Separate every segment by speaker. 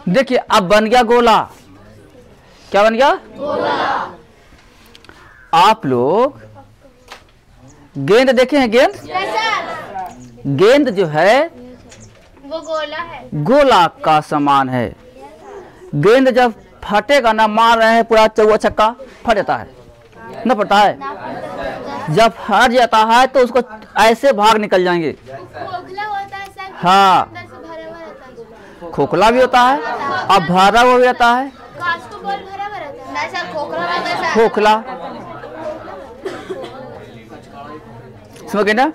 Speaker 1: देखिए अब बन गया गोला। क्या बन गया? गोला। आप लोग गेंद देखे हैं? गेंद जो है
Speaker 2: वो गोला है,
Speaker 1: गोला का समान है। गेंद जब फटेगा ना, मार रहे हैं पूरा चौवा छक्का, फट जाता है ना, पड़ता है। जब फट जाता है तो उसको ऐसे भाग निकल जाएंगे।
Speaker 2: खोखला होता है सर,
Speaker 1: हाँ,
Speaker 2: अंदर से भरा हुआ रहता है।
Speaker 1: खोखला भी होता है और भरा हुआ भी रहता है।
Speaker 2: कांच को बॉल भरा हुआ रहता है। नहीं सर, खोखला रहता है सर।
Speaker 1: खोखला समझ गए ना?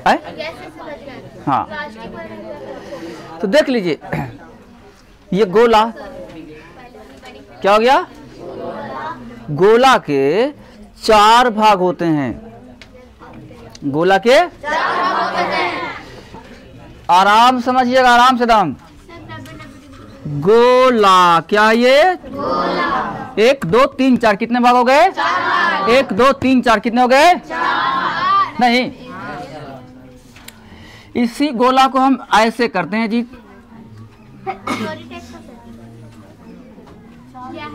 Speaker 2: कैसे समझ गए?
Speaker 1: हाँ,
Speaker 2: कांच की बॉल रहता है।
Speaker 1: तो देख लीजिए ये गोला क्या हो गया? गोला के 4 भाग होते हैं। गोला के आराम समझिएगा, आराम से दाम। गोला क्या ये? गोला। 1 2 3 4 कितने भाग हो गए? 1 2 3 4 कितने हो गए? नहीं, इसी गोला को हम ऐसे करते हैं जी।
Speaker 2: क्या है?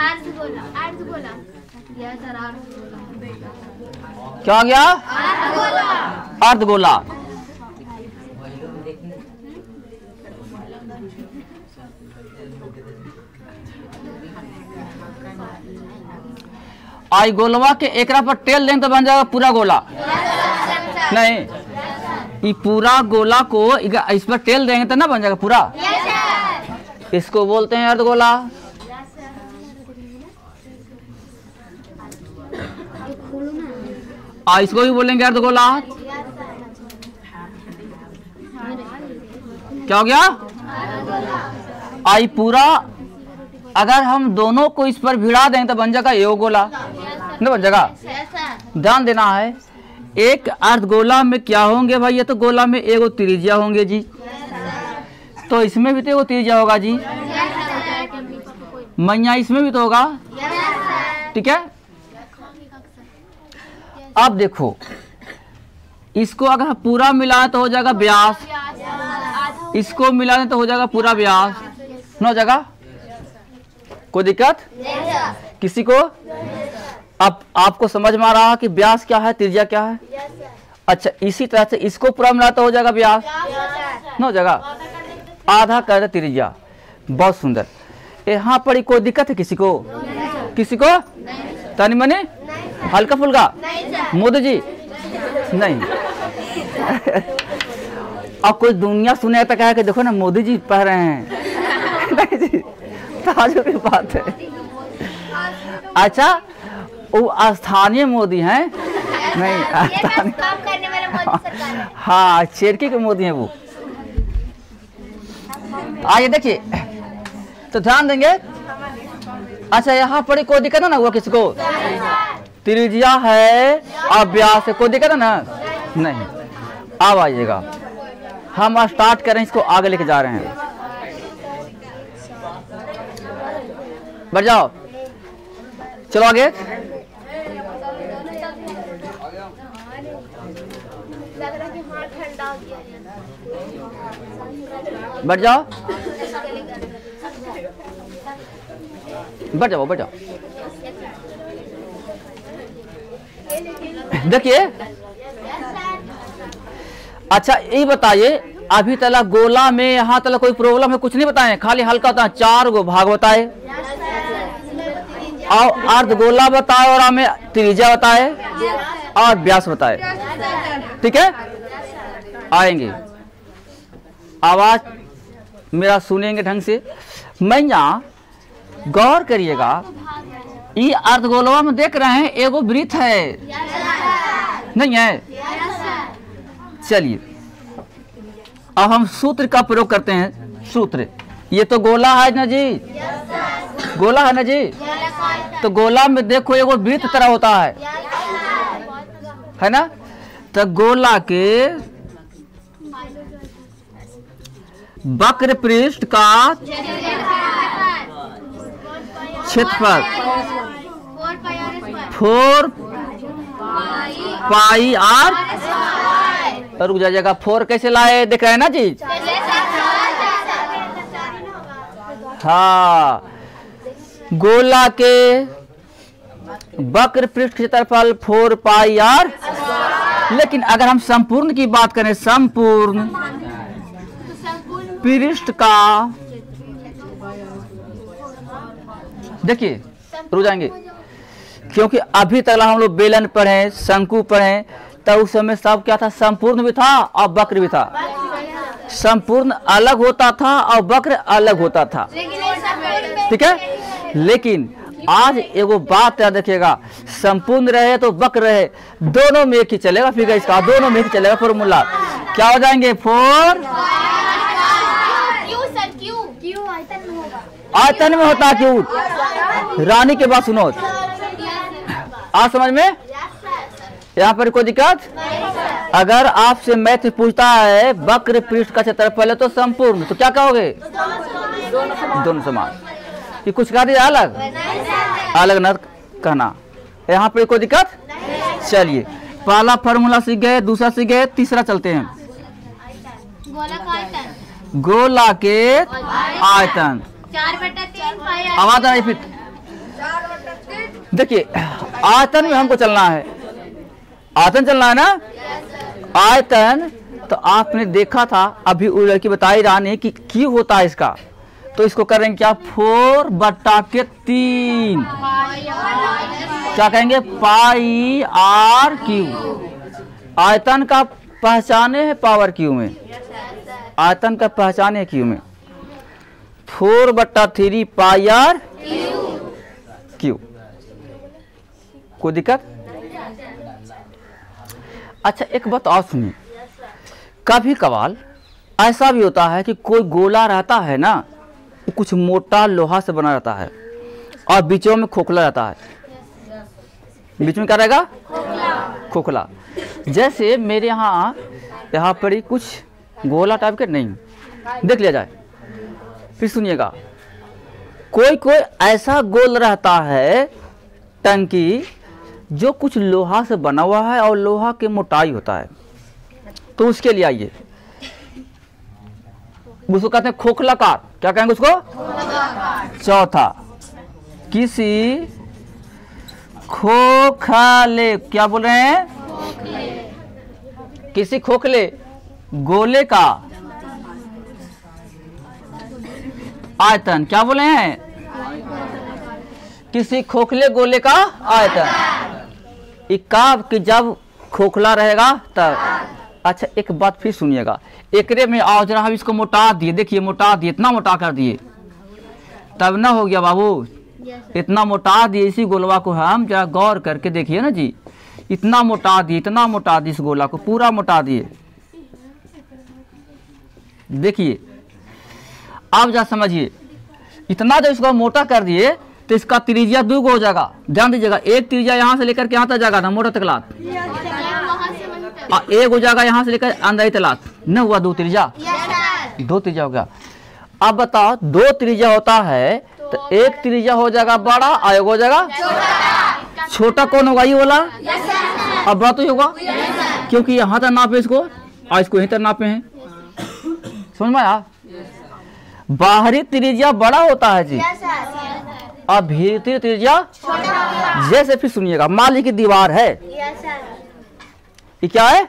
Speaker 2: अर्धगोला। अर्धगोला। यह सर अर्धगोला।
Speaker 1: क्या हो गया?
Speaker 2: अर्धगोला।
Speaker 1: अर्धगोला। आई गोलवा के एकरा पर टेल दें तो बन जाएगा पूरा गोला। नहीं, ये पूरा गोला को इस पर टेल देंगे तो ना बन जाएगा पूरा। इसको बोलते हैं अर्धगोला। इसको भी बोलेंगे अर्धगोला। क्या हो गया? आई पूरा अगर हम दोनों को इस पर भिड़ा दें तो बन जाएगा ये गोला, न बन जाएगा। ध्यान देना है, एक अर्धगोला में क्या होंगे भाई? ये तो गोला में एगो त्रिज्या होंगे जी, तो इसमें भी तो एगो त्रिज्या होगा जी। मैया इसमें भी तो होगा, ठीक है। अब देखो इसको अगर पूरा मिलाएं तो हो जाएगा व्यास, इसको मिलाएं तो हो जाएगा पूरा व्यास, न हो जाएगा? कोई दिक्कत किसी को? अब आपको समझ में आ रहा है कि व्यास क्या है, त्रिज्या क्या है? अच्छा, इसी तरह से इसको पूरा मिला तो हो जाएगा व्यास, न हो जाएगा? आधा कर त्रिज्या। बहुत सुंदर। यहाँ पर कोई दिक्कत है किसी को? किसी को? तनी मनी हल्का फुल्का? मोदी जी नहीं। अब कोई दुनिया सुने तो कहे कि देखो ना मोदी जी पढ़ रहे हैं। नहीं जी, ताजुब की बात है। अच्छा, वो स्थानीय मोदी हैं? नहीं, स्थानीय। हाँ, चेरकी के मोदी हैं वो। आइए देखिए, तो ध्यान देंगे। अच्छा, यहाँ पर कोई दिक्कत है ना हुआ किसी को? त्रिज्या है और व्यास है, कोई दिक्कत है ना? नहीं। अब आइएगा, हम स्टार्ट करें, इसको आगे लेके जा रहे हैं। बढ़ जाओ, चलो आगे। बढ़ जाओ, बढ़ जाओ, बढ़ जाओ। देखिए, अच्छा ये बताइए, अभी तक गोला में यहाँ तक कोई प्रॉब्लम है? कुछ नहीं बताएं, खाली हल्का होता है। 4 गो भाग बताए और अर्धगोला बताए और हमें त्रिज्या बताए और व्यास बताए, ठीक है। आएंगे, आवाज मेरा सुनेंगे ढंग से। मैया गौर करिएगा, ये अर्धगोलवा में देख रहे हैं एगो वृत्त है, नहीं है? चलिए अब हम सूत्र का प्रयोग करते हैं। सूत्र, ये तो गोला है ना जी, गोला है ना जी। तो गोला में देखो एगो वृत्त तरह होता है ना? तो गोला के वक्र पृष्ठ का क्षेत्रफल 4 पाई आर। रुक जाइएगा, 4 कैसे लाए? देख रहे हैं ना जी? हाँ, गोला के वक्र पृष्ठ क्षेत्रफल 4 पाई r। लेकिन अगर हम संपूर्ण की बात करें, संपूर्ण पृष्ठ का, देखिए रुक जाएंगे, क्योंकि अभी तक हम लोग बेलन पढ़े, शंकु पढ़े, तब उस समय सब क्या था, संपूर्ण भी था और वक्र भी था। संपूर्ण अलग होता था और वक्र अलग होता था, ठीक है। लेकिन आज एगो बात याद रखिएगा, संपूर्ण रहे तो वक्र रहे, दोनों में एक ही चलेगा फिगर इसका, दोनों में एक ही चलेगा फॉर्मूला। क्या हो जाएंगे, 4 आयतन में होता है क्यों। रानी के बात सुनो, आज समझ में, यहाँ पर कोई दिक्कत। अगर आपसे मैथ पूछता है वक्र पृष्ठ का क्षेत्रफल है तो संपूर्ण, तो क्या कहोगे, दोनों समान। ये कुछ कह दिया अलग, अलग न कहना। यहाँ पर कोई दिक्कत। चलिए, पहला फॉर्मूला सीख गए, दूसरा सीख गए, तीसरा चलते हैं। गोला के आयतन,
Speaker 2: 4/3 पाई r।
Speaker 1: आवाज आ रही फिर। देखिए, आयतन में हमको चलना है, आयतन चलना है ना। आयतन तो आपने देखा था, अभी वो लड़की बताई रानी कि क्यों होता है इसका, तो इसको करेंगे क्या, 4/3 क्या कहेंगे, पाई r क्यू। आयतन का पहचाने है पावर क्यू में, आयतन का पहचाने है क्यू में, 4/3 पाई r क्यू। कोई दिक्कत। अच्छा, एक बात और सुनिए, कभी कभार ऐसा भी होता है कि कोई गोला रहता है ना, वो कुछ मोटा लोहा से बना रहता है और बीचों में खोखला रहता है। बीच में क्या रहेगा, खोखला। जैसे मेरे यहाँ पर ही कुछ गोला टाइप के नहीं, देख लिया जाए। फिर सुनिएगा, कोई कोई ऐसा गोल रहता है टंकी जो कुछ लोहा से बना हुआ है और लोहा की मोटाई होता है, तो उसके लिए आइए, उसको कहते हैं खोखलाकार। क्या कहेंगे उसको, चौथा, किसी खोखले, क्या बोल रहे हैं, किसी खोखले गोले का आयतन, क्या बोले हैं, किसी खोखले गोले का आयतन। इकाब कि जब खोखला रहेगा तब। अच्छा, एक बात फिर सुनिएगा, एकरे में आओ जरा, हम इसको मोटा दिए, देखिए मोटा दिए, इतना मोटा कर दिए, तब ना हो गया बाबू, इतना मोटा दिए इसी गोलवा को। हम जरा गौर करके देखिए ना जी, इतना मोटा दिए, इतना मोटा दिए, इस गोला को पूरा मोटा दिए। देखिए, आप जा समझिए, इतना जब इसको मोटा कर दिए तो इसका त्रिज्या 2 हो जाएगा। ध्यान दीजिएगा, एक त्रिज्या यहाँ से लेकर के यहाँ तक जाएगा ना, मोटा तकलात, और एक हो जाएगा यहाँ से लेकर अंदर तलात, न हुआ 2 त्रिज्या, 2 त्रिज्या हो गया। अब बताओ, 2 त्रिज्या होता है तो एक त्रिज्या हो जाएगा बड़ा और एक हो जाएगा छोटा। कौन होगा, ये वाला। अब बात तो होगा, क्योंकि यहाँ तक नापे इसको और इसको यहीं तक नापे हैं, समझ में आया। बाहरी त्रिज्या बड़ा होता है जी, और भीतरी त्रिज्या। जैसे फिर सुनिएगा, मान लीजिए कि दीवार है, ये क्या है,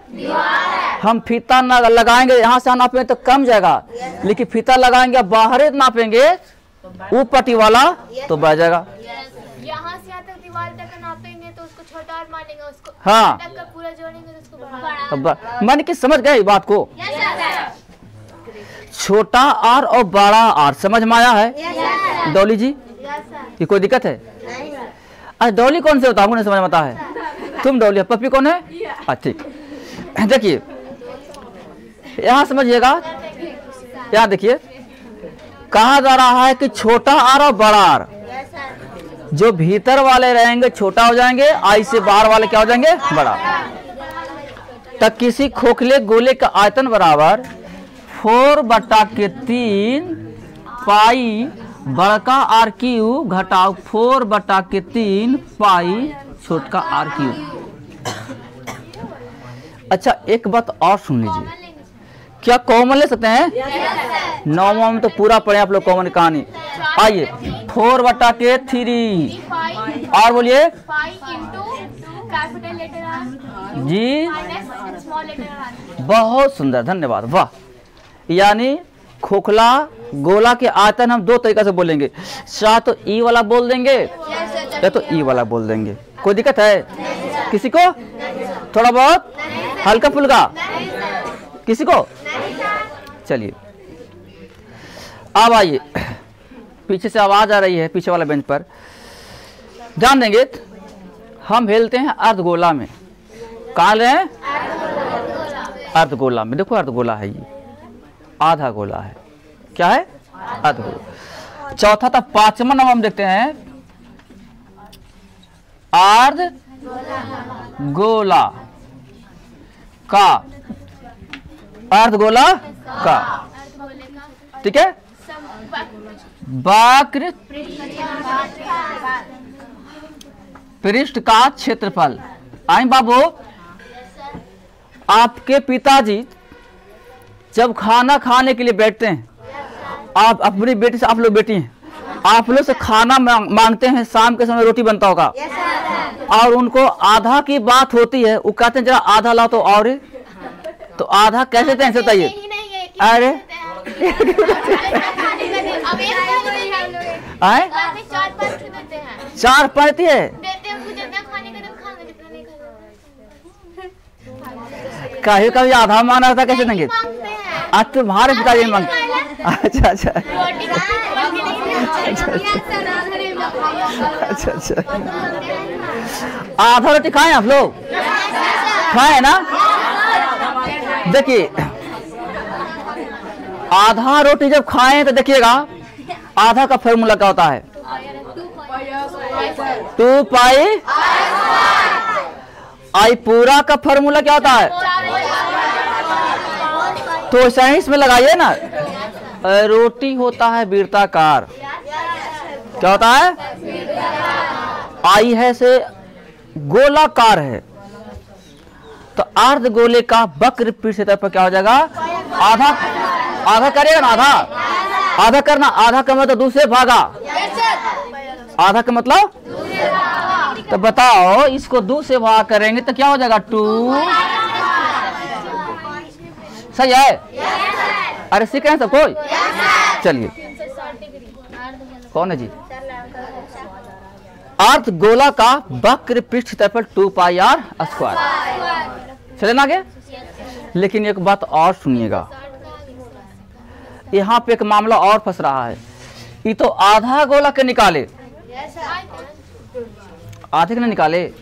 Speaker 1: हम फीता ना लगाएंगे, यहाँ से नापेंगे तो कम जाएगा, लेकिन फीता लगाएंगे बाहर नापेंगे वो पट्टी वाला तो बढ़ जाएगा।
Speaker 2: यहाँ से यहाँ तक दीवार तक नापेंगे तो उसको छोटा और मानेंगे, उसको
Speaker 1: हाँ,
Speaker 2: तक का पूरा जोड़ेंगे तो उसको बड़ा।
Speaker 1: मान के समझ गए बात को, छोटा आर और बड़ा आर समझ में आया है। डॉली जी, ये कोई दिक्कत है। अच्छा, डॉली कौन से होता है, नहीं समझ में आता है। तुम डॉली, पप्पी कौन है। अच्छा, ठीक। देखिए, यहाँ समझिएगा, यहाँ देखिए, कहा जा रहा है कि छोटा आर और बड़ा आर, जो भीतर वाले रहेंगे छोटा हो जाएंगे, आई से बाहर वाले क्या हो जाएंगे, बड़ा। तब किसी खोखले गोले का आयतन बराबर 4/3 पाई बड़का आर क्यू घटाओ 4/3 पाई छोटका आर क्यू। अच्छा, एक बात और सुन लीजिए, क्या कॉमन ले सकते हैं। 9वां में तो पूरा पढ़े आप लोग कॉमन कहानी। आइए 4/3 और बोलिए
Speaker 2: 5 into capital letter R
Speaker 1: G,
Speaker 2: minus small letter R.
Speaker 1: बहुत सुंदर, धन्यवाद, वाह। यानी खोखला गोला के आयतन हम दो तरीका से बोलेंगे, या तो ई वाला बोल देंगे या तो ई वाला बोल देंगे। कोई दिक्कत है किसी को? थोड़ा बहुत हल्का फुल्का किसी को? चलिए अब आइए, पीछे से आवाज आ रही है, पीछे वाला बेंच पर ध्यान देंगे। हम खेलते हैं अर्धगोला में। कहाँ रहे हैं? अर्धगोला में। देखो अर्धगोला है, ये आधा गोला है। क्या है? अर्धगोला। चौथा था 5वां नंबर हम देखते हैं अर्ध गोला का, अर्धगोला का, ठीक है। वक्र पृष्ठ का क्षेत्रफल। आई बाबू, आपके पिताजी जब खाना खाने के लिए बैठते हैं, आप अपनी बेटी से, आप लोग बेटी हैं, आप लोग से खाना मांगते हैं, शाम के समय रोटी बनता होगा और उनको आधा की बात होती है, वो कहते हैं जरा आधा लाओ तो, और तो आधा कैसे दें बताइए? अरे आए 4 पढ़ती है, कभी कभी आधा माना था, कैसे देंगे? आज तुम्हारे पिताजी मांगते। अच्छा अच्छा अच्छा अच्छा, आधा रोटी खाएं आप लोग? खाए ना? देखिए आधा रोटी जब खाएं तो देखिएगा आधा का फॉर्मूला क्या होता है? 2 पाई आई। पूरा का फॉर्मूला क्या होता है? तो ऐसा ही इसमें लगाइए ना, रोटी होता है वृत्ताकार। क्या होता है? आई है से गोलाकार है, तो अर्ध गोले का वक्र पृष्ठ पर क्या हो जाएगा? आधा, आधा करेगा ना, आधा आधा करना, आधा का मतलब दूसरे भागा, आधा का मतलब, तो बताओ इसको 2 से भाग करेंगे तो क्या हो जाएगा? 2। सही है? अरे सीख रहे हैं सब कोई? चलिए कौन है जी? अर्ध गोला का वक्र पृष्ठ क्षेत्रफल 2 पाई आर स्क्वायर। चले ना आगे? लेकिन एक बात और सुनिएगा, यहाँ पे एक मामला और फंस रहा है। ये तो आधा गोला के निकाले, आधे के नहीं निकाले,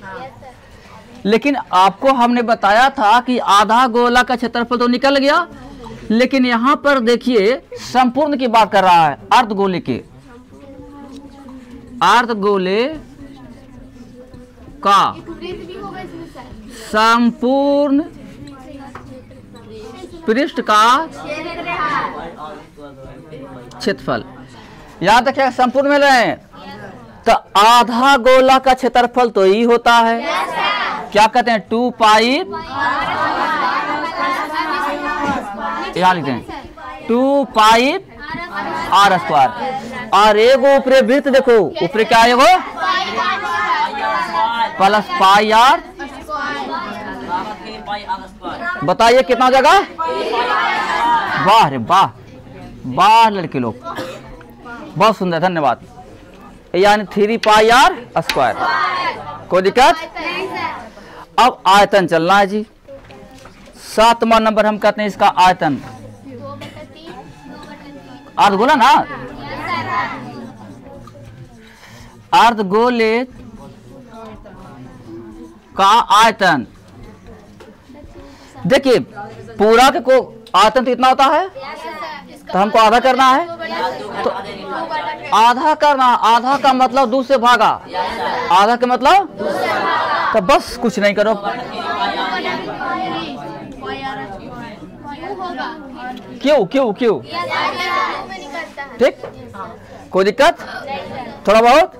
Speaker 1: लेकिन आपको हमने बताया था कि आधा गोला का क्षेत्रफल तो निकल गया, लेकिन यहाँ पर देखिए संपूर्ण की बात कर रहा है, अर्धगोले के, अर्धगोले का संपूर्ण पृष्ठ का क्षेत्रफल। याद रखिएगा संपूर्ण में रहे हैं तो आधा गोला का क्षेत्रफल तो ही होता है, क्या कहते हैं? 2 पाई, यहाँ लिखते हैं 2 पाई आर स्क्वायर। और एगो ऊपरे वृत्त देखो, ऊपरे क्या है? वो प्लस पाई आर। बताइए कितना हो जाएगा? वाह रे वाह, वाह लड़के लोग, बहुत सुंदर, धन्यवाद। यानी 3 पाई आर स्क्वायर। कोई दिक्कत? अब आयतन चलना है जी। 7वां नंबर हम कहते हैं इसका आयतन। अर्धगोला ना, अर्धगोले का आयतन। देखिए पूरा के को आयतन तो इतना होता है, तो हमको आधा करना है, तो आधा करना, आधा का मतलब 2 से भागा, आधा का मतलब, तो बस कुछ नहीं करो, क्यों क्यों क्यों? ठीक, कोई दिक्कत? थोड़ा बहुत